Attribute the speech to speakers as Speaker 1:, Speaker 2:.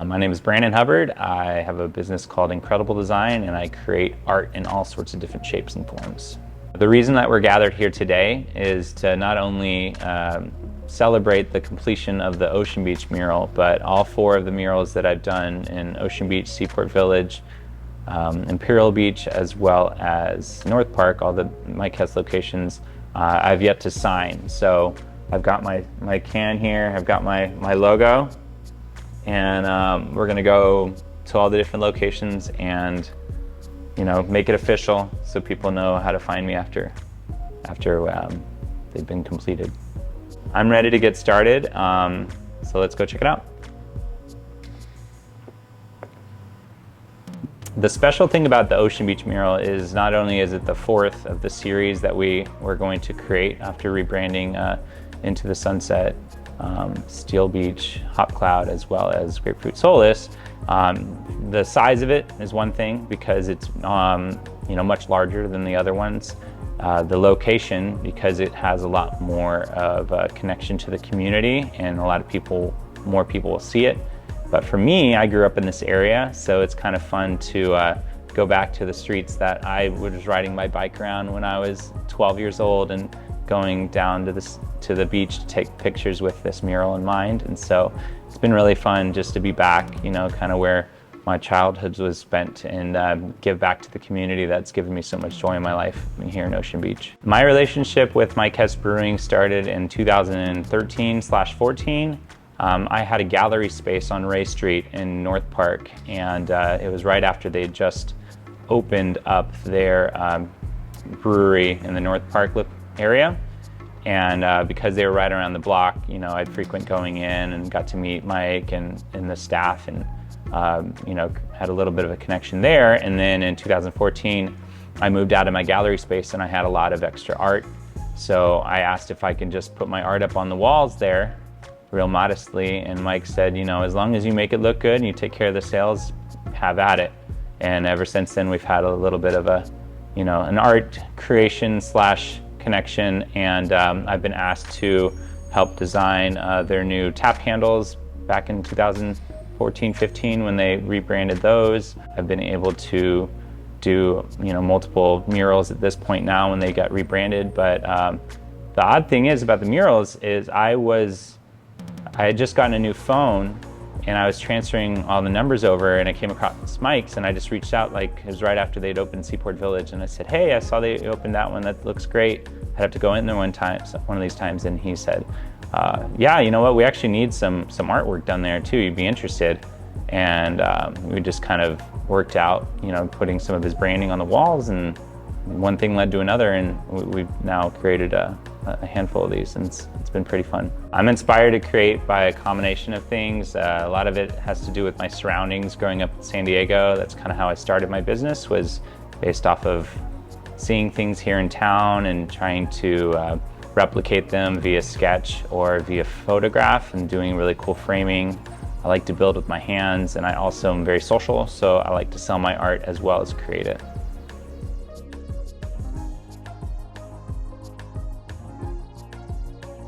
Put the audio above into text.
Speaker 1: My name is Brandon Hubbard. I have a business called INKredibleDESIGN, and I create art in all sorts of different shapes and forms. The reason that we're gathered here today is to not only celebrate the completion of the Ocean Beach mural, but all 4 of the murals that I've done in Ocean Beach, Seaport Village, Imperial Beach, as well as North Park, all the Mike Hess locations, I've yet to sign. So I've got my can here, I've got my logo, and we're gonna go to all the different locations and make it official so people know how to find me after they've been completed. I'm ready to get started, so let's go check it out. The special thing about the Ocean Beach mural is not only is it the 4th of the series that we're going to create after rebranding Into the Sunset, Steel Beach, Hop Cloud, as well as Grapefruit Solace. The size of it is one thing because it's much larger than the other ones. The location, because it has a lot more of a connection to the community and a lot of more people will see it. But for me, I grew up in this area, so it's kind of fun to go back to the streets that I was riding my bike around when I was 12 years old and going down to the beach to take pictures with this mural in mind. And so it's been really fun just to be back, kind of where my childhood was spent, and give back to the community that's given me so much joy in my life here in Ocean Beach. My relationship with Mike Hess Brewing started in 2013/14. I had a gallery space on Ray Street in North Park, and it was right after they had just opened up their brewery in the North Park area. And because they were right around the block, I'd frequent going in and got to meet Mike and the staff, and had a little bit of a connection there. And then in 2014, I moved out of my gallery space and I had a lot of extra art. So I asked if I could just put my art up on the walls there, real modestly, and Mike said, as long as you make it look good and you take care of the sales, have at it. And ever since then, we've had a little bit of a, an art creation / connection, and I've been asked to help design their new tap handles back in 2014-15 when they rebranded those. I've been able to do multiple murals at this point now when they got rebranded, but the odd thing is about the murals is I had just gotten a new phone and I was transferring all the numbers over, and I came across Mike's, and I just reached out, it was right after they'd opened Seaport Village, and I said, hey, I saw they opened that one, that looks great. I'd have to go in there one of these times, and he said, yeah, you know what, we actually need some artwork done there too, you'd be interested. And we just kind of worked out, putting some of his branding on the walls, and one thing led to another, and we've now created a handful of these, and it's been pretty fun. I'm inspired to create by a combination of things. A lot of it has to do with my surroundings growing up in San Diego. That's kind of how I started my business, was based off of seeing things here in town and trying to replicate them via sketch or via photograph, and doing really cool framing. I like to build with my hands, and I also am very social, so I like to sell my art as well as create it.